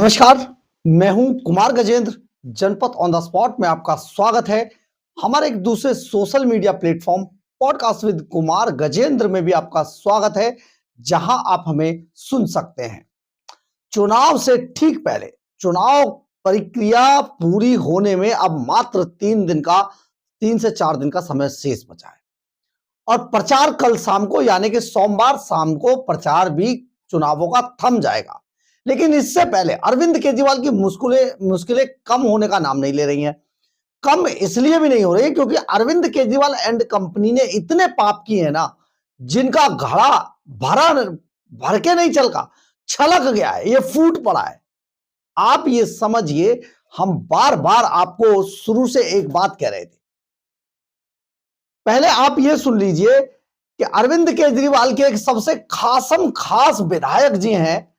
नमस्कार, मैं हूं कुमार गजेंद्र। जनपद ऑन द स्पॉट में आपका स्वागत है। हमारे एक दूसरे social media platform podcast with Kumar Gajendra में भी आपका स्वागत है, जहां आप हमें सुन सकते हैं। चुनाव से ठीक पहले चुनाव प्रक्रिया पूरी होने में अब मात्र 3 से 4 दिन का समय शेष बचा है और प्रचार कल शाम को यानी कि सोमवार शाम को प्रचार भी चुनावों का थम जाएगा। लेकिन इससे पहले अरविंद केजरीवाल की मुश्किलें कम होने का नाम नहीं ले रही हैं। कम इसलिए भी नहीं हो रही क्योंकि अरविंद केजरीवाल एंड कंपनी ने इतने पाप किए हैं ना, जिनका घड़ा भरा भर के नहीं चलका छलक गया है, ये फूट पड़ा है। आप ये समझिए, हम बार बार आपको शुरू से एक बात कह रहे थे। पहले आप ये सुन लीजिए कि अरविंद केजरीवाल के एक सबसे खास विधायक जी हैं,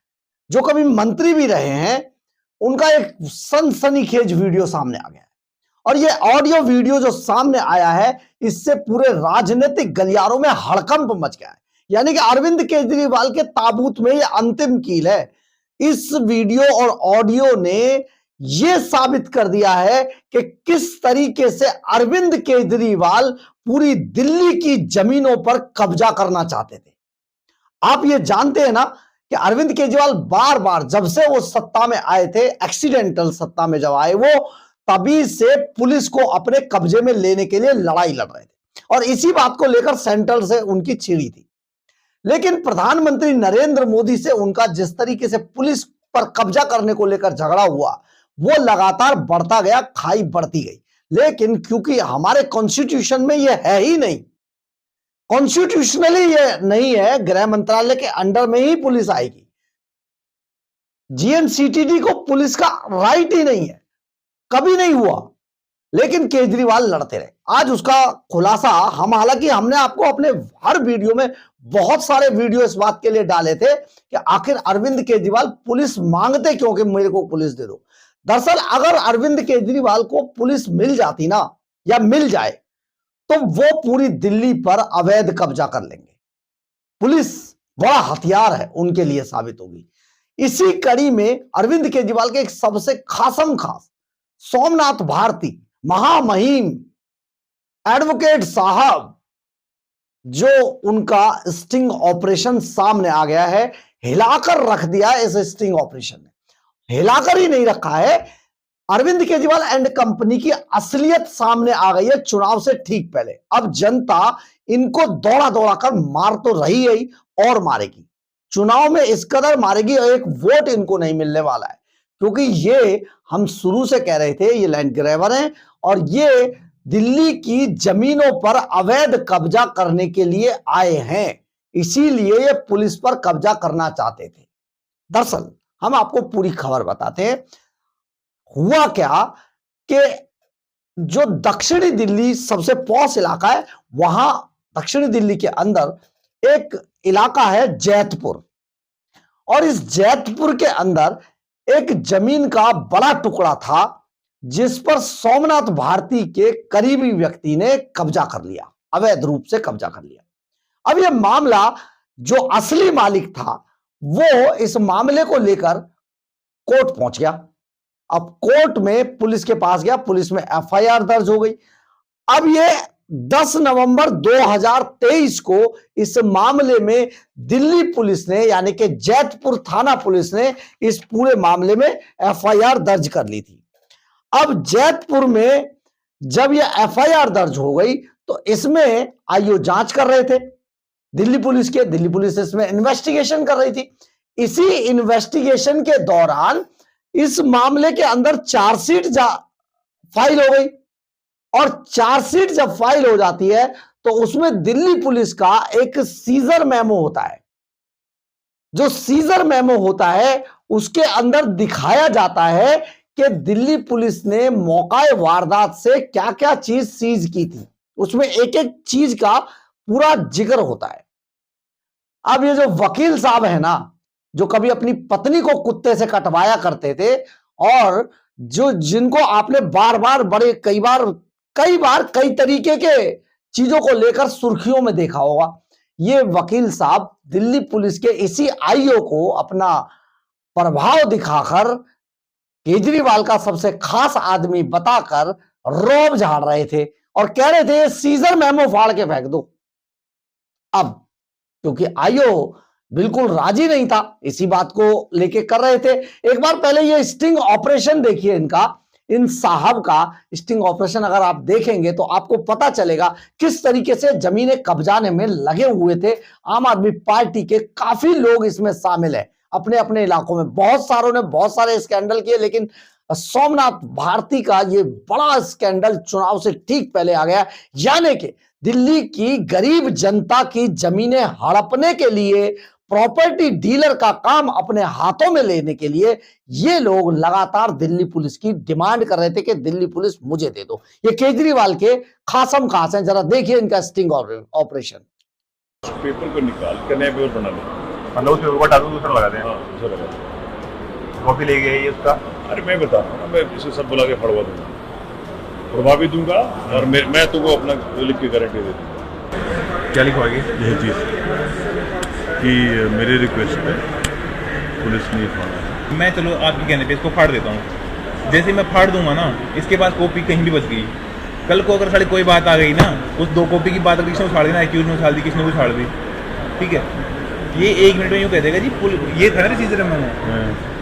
जो कभी मंत्री भी रहे हैं, उनका एक सनसनीखेज वीडियो सामने आ गया है। और ये ऑडियो वीडियो जो सामने आया है, इससे पूरे राजनीतिक गलियारों में हड़कंप मच गया है। यानी कि अरविंद केजरीवाल के ताबूत में ये अंतिम कील है। इस वीडियो और ऑडियो ने यह साबित कर दिया है कि किस तरीके से अरविंद केजरीवाल पूरी दिल्ली की जमीनों पर कब्जा करना चाहते थे। आप ये जानते हैं ना कि अरविंद केजरीवाल बार बार जब से वो सत्ता में आए थे, एक्सीडेंटल सत्ता में जब आए, वो तभी से पुलिस को अपने कब्जे में लेने के लिए लड़ाई लड़ रहे थे और इसी बात को लेकर सेंट्रल से उनकी छिड़ी थी। लेकिन प्रधानमंत्री नरेंद्र मोदी से उनका जिस तरीके से पुलिस पर कब्जा करने को लेकर झगड़ा हुआ, वो लगातार बढ़ता गया, खाई बढ़ती गई। लेकिन क्योंकि हमारे कॉन्स्टिट्यूशन में यह है ही नहीं, कॉन्स्टिट्यूशनली ये नहीं है, गृह मंत्रालय के अंडर में ही पुलिस आएगी। जीएनसीटीडी को पुलिस का राइट ही नहीं है, कभी नहीं हुआ। लेकिन केजरीवाल लड़ते रहे। आज उसका खुलासा हालांकि हमने आपको अपने हर वीडियो में बहुत सारे वीडियो इस बात के लिए डाले थे कि आखिर अरविंद केजरीवाल पुलिस मांगते क्यों कि मेरे को पुलिस दे दो। दरअसल अगर अरविंद केजरीवाल को पुलिस मिल जाती ना, या मिल जाए, तो वो पूरी दिल्ली पर अवैध कब्जा कर लेंगे। पुलिस बड़ा हथियार है उनके लिए साबित होगी। इसी कड़ी में अरविंद केजरीवाल के एक सबसे खास सोमनाथ भारती महामहिम एडवोकेट साहब, जो उनका स्टिंग ऑपरेशन सामने आ गया है, हिलाकर रख दिया है। इस स्टिंग ऑपरेशन ने हिलाकर ही नहीं रखा है, अरविंद केजरीवाल एंड कंपनी की असलियत सामने आ गई है चुनाव से ठीक पहले। अब जनता इनको दौड़ा दौड़ा कर मार तो रही है और मारेगी। चुनाव में इस कदर मारेगी और एक वोट इनको नहीं मिलने वाला है, क्योंकि ये हम शुरू से कह रहे थे, ये लैंड ग्रैबर हैं और ये दिल्ली की जमीनों पर अवैध कब्जा करने के लिए आए हैं। इसीलिए ये पुलिस पर कब्जा करना चाहते थे। दरअसल हम आपको पूरी खबर बताते हैं। हुआ क्या कि जो दक्षिणी दिल्ली सबसे पॉश इलाका है, वहां दक्षिणी दिल्ली के अंदर एक इलाका है जैतपुर, और इस जैतपुर के अंदर एक जमीन का बड़ा टुकड़ा था जिस पर सोमनाथ भारती के करीबी व्यक्ति ने कब्जा कर लिया, अवैध रूप से कब्जा कर लिया। अब यह मामला, जो असली मालिक था वो इस मामले को लेकर कोर्ट पहुंच गया। अब कोर्ट में पुलिस के पास गया, पुलिस में एफआईआर दर्ज हो गई। अब ये 10 नवंबर 2023 को इस मामले में दिल्ली पुलिस ने, यानी कि जैतपुर थाना पुलिस ने इस पूरे मामले में एफआईआर दर्ज कर ली थी। अब जैतपुर में जब यह एफआईआर दर्ज हो गई तो इसमें आईओ जांच कर रहे थे दिल्ली पुलिस इसमें इन्वेस्टिगेशन कर रही थी। इसी इन्वेस्टिगेशन के दौरान इस मामले के अंदर चार्जशीट फाइल हो गई, और चार्जशीट जब फाइल हो जाती है तो उसमें दिल्ली पुलिस का एक सीजर मेमो होता है। जो सीजर मेमो होता है उसके अंदर दिखाया जाता है कि दिल्ली पुलिस ने मौका वारदात से क्या क्या चीज सीज की थी। उसमें एक एक चीज का पूरा जिक्र होता है। अब ये जो वकील साहब है ना, जो कभी अपनी पत्नी को कुत्ते से कटवाया करते थे और जो जिनको आपने बार बार कई तरीके के चीजों को लेकर सुर्खियों में देखा होगा, ये वकील साहब दिल्ली पुलिस के इसी आईओ को अपना प्रभाव दिखाकर, केजरीवाल का सबसे खास आदमी बताकर रौब झाड़ रहे थे और कह रहे थे सीजर मेमो फाड़ के फेंक दो। अब क्योंकि आईओ बिल्कुल राजी नहीं था, इसी बात को लेके कर रहे थे। एक बार पहले ये स्टिंग ऑपरेशन देखिए इनका, इन साहब का स्टिंग ऑपरेशन अगर आप देखेंगे तो आपको पता चलेगा किस तरीके से जमीनें कब्जाने में लगे हुए थे। आम आदमी पार्टी के काफी लोग इसमें शामिल है, अपने अपने इलाकों में बहुत सारों ने बहुत सारे स्कैंडल किए, लेकिन सोमनाथ भारती का ये बड़ा स्कैंडल चुनाव से ठीक पहले आ गया। यानी कि दिल्ली की गरीब जनता की जमीनें हड़पने के लिए, प्रॉपर्टी डीलर का काम अपने हाथों में लेने के लिए ये लोग लगातार दिल्ली पुलिस की डिमांड कर रहे थे कि दिल्ली पुलिस मुझे दे दो। ये केजरीवाल के खासम खास हैं, जरा देखिए इनका स्टिंग ऑपरेशन। पेपर को निकाल कर नया पेपर बना लो, मतलब उस पेपर को हटा दो, दूसरा लगा दें। हाँ दूसरा लगा दो। कॉपी ले गए ये उसका। अरे मैं बता रहा हूँ ना, मैं इसे सब बुला के फड़वा दूंगा, प्रभाव भी दूंगा और मैं तुमको अपना लिख के गारंटी दे दूंगा। क्या लिखवाएगी? यही चीज़ कि मेरे रिक्वेस्ट पे पुलिस नहीं फाड़ा। मैं चलो आपके कहने पे इसको फाड़ देता हूँ। जैसे मैं फाड़ दूंगा ना, इसके पास कॉपी कहीं भी बच गई, कल को अगर साली कोई बात आ गई ना, उस 2 कॉपी की बात अगर किसने उछाड़ दी ना, एक्यूज ने उछाल दी, किसने उछाड़ दी, ठीक है, ये 1 मिनट में यूँ कह देगा जी ये था ना सीजर मेमो,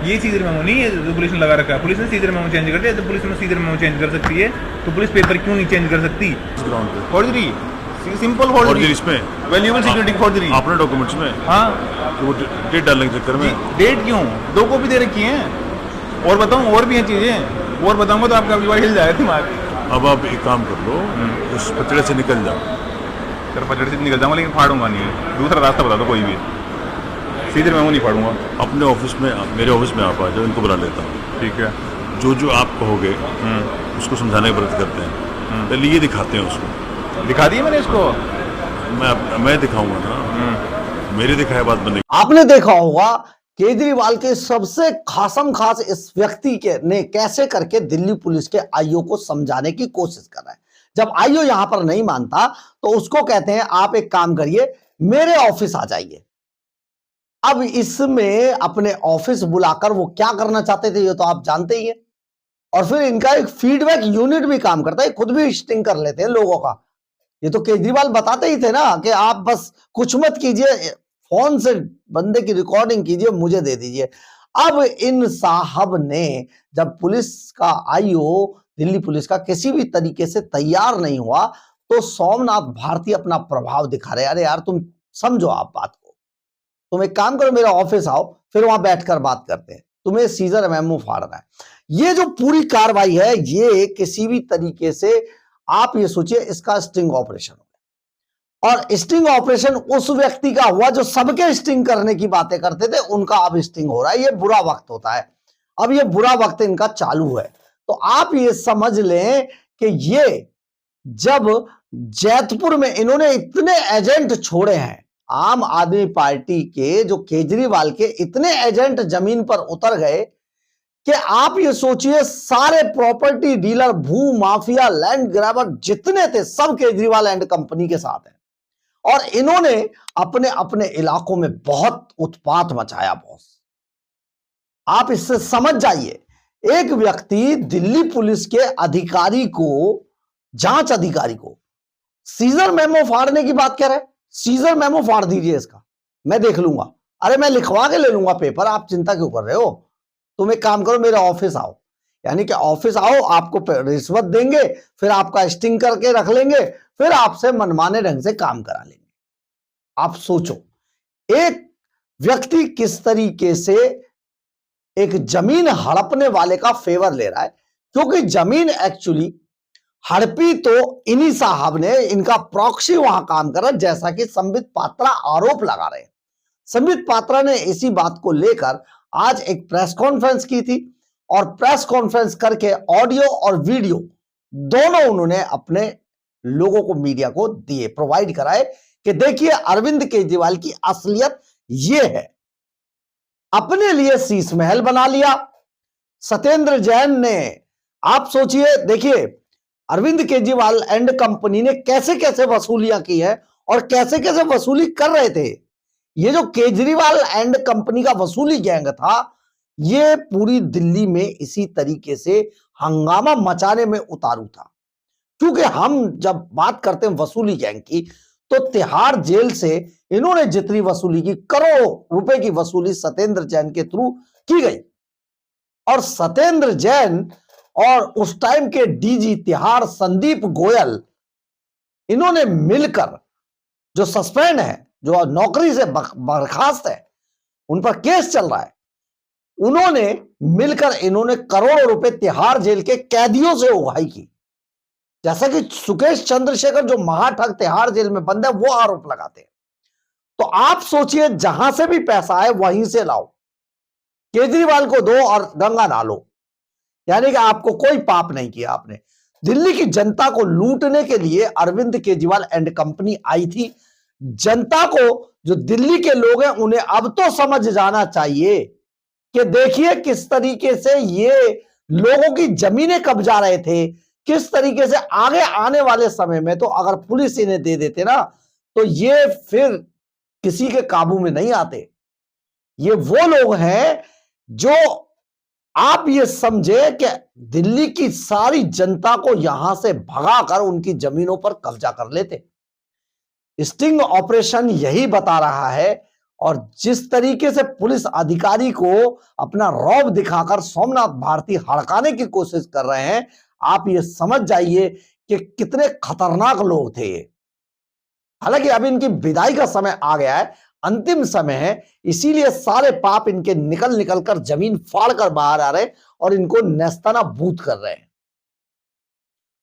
ये सीजर मेमो नहीं है जो पुलिस ने लगा रखा है, पुलिस ने सीजर मेमो चेंज कर दिया। तो पुलिस ने सीजर मेमो चेंज कर सकती है तो पुलिस पेपर क्यों नहीं चेंज कर सकती? ग्राउंड पे फॉर्जरी, सिंपल फॉर्जरी, फॉर्जरी, इसमें वैल्यूएबल सिक्योरिटी फॉर्जरी अपने डॉक्यूमेंट्स में। हाँ, तो वो डेट डालने के चक्कर में। डेट क्यों? 2 कॉपी दे रखी हैं। और बताऊँ और भी हैं चीज़ें, और बताऊँगा तो आपका अगली बार हिल जाएगा दिमाग। अब आप एक काम कर लो, उस पचड़े से निकल जाओ। सर पचड़ से निकल जाऊंगा, लेकिन फाड़ूंगा नहीं। दूसरा रास्ता बता दो कोई भी, सीधे मैं वो नहीं फाड़ूंगा। अपने ऑफिस में, मेरे ऑफिस में आप आ जाओ, इनको बुला लेता हूँ। ठीक है, जो जो आप कहोगे उसको समझाने का प्रयत्न करते हैं। पहले ये दिखाते हैं उसको। दिखा दिए मैंने इसको। मैं दिखाऊंगा ना, मेरे दिखाए बात बनेगी। आपने देखा होगा केजरीवाल के सबसे खासम खास इस व्यक्ति के ने कैसे करके दिल्ली पुलिस के आईओ को समझाने की कोशिश कर रहा है। जब आईओ यहां पर नहीं मानता तो उसको कहते हैं आप एक काम करिए, मेरे ऑफिस आ जाइए। अब इसमें अपने ऑफिस बुलाकर वो क्या करना चाहते थे ये तो आप जानते ही हैं। और फिर इनका एक फीडबैक यूनिट भी काम करता है, खुद भी स्टिंग कर लेते हैं लोगों का। ये तो केजरीवाल बताते ही थे ना कि आप बस कुछ मत कीजिए, फोन से बंदे की रिकॉर्डिंग कीजिए, मुझे दे दीजिए। अब इन साहब ने जब पुलिस का आईओ दिल्ली पुलिस का किसी भी तरीके से तैयार नहीं हुआ तो सोमनाथ भारती अपना प्रभाव दिखा रहे। अरे यार तुम समझो आप बात को, तुम एक काम करो, मेरे ऑफिस आओ, फिर वहां बैठकर बात करते हैं, तुम्हें सीजर मेमो फाड़ना है। ये जो पूरी कार्रवाई है ये किसी भी तरीके से आप ये सोचिए इसका स्टिंग ऑपरेशन हो गया। और स्टिंग ऑपरेशन उस व्यक्ति का हुआ जो सबके स्टिंग करने की बातें करते थे, उनका अब स्टिंग हो रहा है। ये बुरा वक्त होता है, अब ये बुरा वक्त इनका चालू है। तो आप ये समझ लें कि ये जब जैतपुर में इन्होंने इतने एजेंट छोड़े हैं, आम आदमी पार्टी के जो केजरीवाल के इतने एजेंट जमीन पर उतर गए कि आप ये सोचिए सारे प्रॉपर्टी डीलर, भू माफिया, लैंड ग्रैबर जितने थे सब केजरीवाल एंड कंपनी के साथ हैं। और इन्होंने अपने अपने इलाकों में बहुत उत्पात मचाया बॉस। आप इससे समझ जाइए, एक व्यक्ति दिल्ली पुलिस के अधिकारी को, जांच अधिकारी को सीजर मेमो फाड़ने की बात कह रहे हैं। सीजर मेमो फाड़ दीजिए इसका, मैं देख लूंगा। अरे मैं लिखवा के ले लूंगा पेपर, आप चिंता क्यों कर रहे हो? तुम एक काम करो, मेरे ऑफिस आओ, यानी कि ऑफिस आओ, आपको रिश्वत देंगे, फिर आपका स्टिंग करके रख लेंगे, फिर आपसे मनमाने ढंग से काम करा लेंगे। आप सोचो एक व्यक्ति किस तरीके से एक जमीन हड़पने वाले का फेवर ले रहा है, क्योंकि जमीन एक्चुअली हड़पी तो इन्हीं साहब ने, इनका प्रॉक्सी वहां काम कर रहा है, जैसा कि संबित पात्रा आरोप लगा रहे हैं। संबित पात्रा ने इसी बात को लेकर आज एक प्रेस कॉन्फ्रेंस की थी और प्रेस कॉन्फ्रेंस करके ऑडियो और वीडियो दोनों उन्होंने अपने लोगों को, मीडिया को दिए, प्रोवाइड कराए कि देखिए अरविंद केजरीवाल की असलियत ये है। अपने लिए शीश महल बना लिया सत्येंद्र जैन ने। आप सोचिए, देखिए अरविंद केजरीवाल एंड कंपनी ने कैसे कैसे वसूलियां की है और कैसे कैसे वसूली कर रहे थे। ये जो केजरीवाल एंड कंपनी का वसूली गैंग था, ये पूरी दिल्ली में इसी तरीके से हंगामा मचाने में उतारू था। क्योंकि हम जब बात करते हैं वसूली गैंग की, तो तिहाड़ जेल से इन्होंने जितनी वसूली की, करोड़ों रुपए की वसूली सत्येंद्र जैन के थ्रू की गई। और सत्येंद्र जैन और उस टाइम के डीजी तिहाड़ संदीप गोयल, इन्होंने मिलकर, जो सस्पेंड है, जो नौकरी से बर्खास्त है, उन पर केस चल रहा है, उन्होंने मिलकर इन्होंने करोड़ों रुपए तिहाड़ जेल के कैदियों से उगाही की। जैसा कि सुकेश चंद्रशेखर जो महाठग तिहाड़ जेल में बंद है, वो आरोप लगाते हैं। तो आप सोचिए, जहां से भी पैसा आए वहीं से लाओ, केजरीवाल को दो और गंगा ना लो। यानी कि आपको कोई पाप नहीं किया आपने। दिल्ली की जनता को लूटने के लिए अरविंद केजरीवाल एंड कंपनी आई थी। जनता को, जो दिल्ली के लोग हैं, उन्हें अब तो समझ जाना चाहिए कि देखिए किस तरीके से ये लोगों की जमीनें कब्जा रहे थे, किस तरीके से आगे आने वाले समय में तो अगर पुलिस इन्हें दे देते ना, तो ये फिर किसी के काबू में नहीं आते। ये वो लोग हैं जो, आप ये समझे कि दिल्ली की सारी जनता को यहां से भगाकर उनकी जमीनों पर कब्जा कर लेते। स्टिंग ऑपरेशन यही बता रहा है। और जिस तरीके से पुलिस अधिकारी को अपना रौब दिखाकर सोमनाथ भारती हड़काने की कोशिश कर रहे हैं, आप ये समझ जाइए कि कितने खतरनाक लोग थे ये। हालांकि अब इनकी विदाई का समय आ गया है, अंतिम समय है, इसीलिए सारे पाप इनके निकल निकल कर जमीन फाड़ कर बाहर आ रहे और इनको नेस्तनाबूद कर रहे हैं।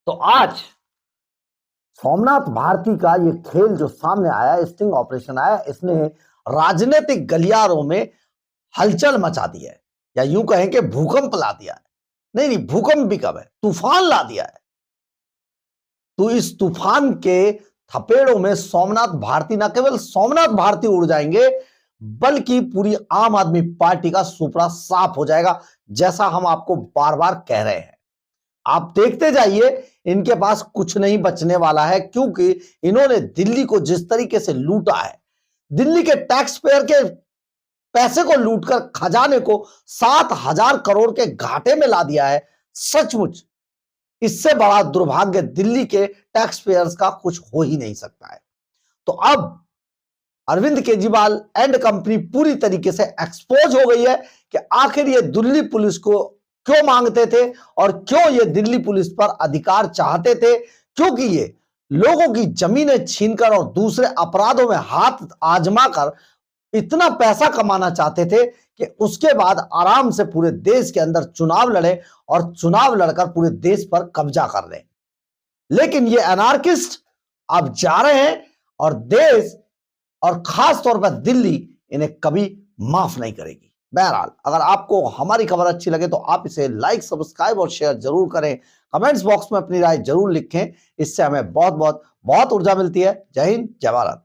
तो आज सोमनाथ भारती का ये खेल जो सामने आया, स्टिंग ऑपरेशन आया, इसने राजनीतिक गलियारों में हलचल मचा दी है, या यूं कहें कि भूकंप ला दिया है। नहीं, भूकंप भी कब है, तूफान ला दिया है। तो इस तूफान के थपेड़ों में सोमनाथ भारती, ना केवल सोमनाथ भारती उड़ जाएंगे, बल्कि पूरी आम आदमी पार्टी का सुपड़ा साफ हो जाएगा, जैसा हम आपको बार बार कह रहे हैं। आप देखते जाइए, इनके पास कुछ नहीं बचने वाला है, क्योंकि इन्होंने दिल्ली को जिस तरीके से लूटा है, दिल्ली के टैक्स पेयर के पैसे को लूटकर खजाने को 7,000 करोड़ के घाटे में ला दिया है। सचमुच इससे बड़ा दुर्भाग्य दिल्ली के टैक्स पेयर्स का कुछ हो ही नहीं सकता है। तो अब अरविंद केजरीवाल एंड कंपनी पूरी तरीके से एक्सपोज हो गई है कि आखिर ये दिल्ली पुलिस को क्यों मांगते थे और क्यों ये दिल्ली पुलिस पर अधिकार चाहते थे। क्योंकि ये लोगों की जमीनें छीनकर और दूसरे अपराधों में हाथ आजमाकर इतना पैसा कमाना चाहते थे कि उसके बाद आराम से पूरे देश के अंदर चुनाव लड़े और चुनाव लड़कर पूरे देश पर कब्जा कर लें। लेकिन ये अनार्किस्ट अब जा रहे हैं और देश और खास तौर पर दिल्ली इन्हें कभी माफ नहीं करेगी। बहरहाल, अगर आपको हमारी खबर अच्छी लगे तो आप इसे लाइक, सब्सक्राइब और शेयर जरूर करें। कमेंट्स बॉक्स में अपनी राय जरूर लिखें, इससे हमें बहुत ऊर्जा मिलती है। जय हिंद, जय भारत।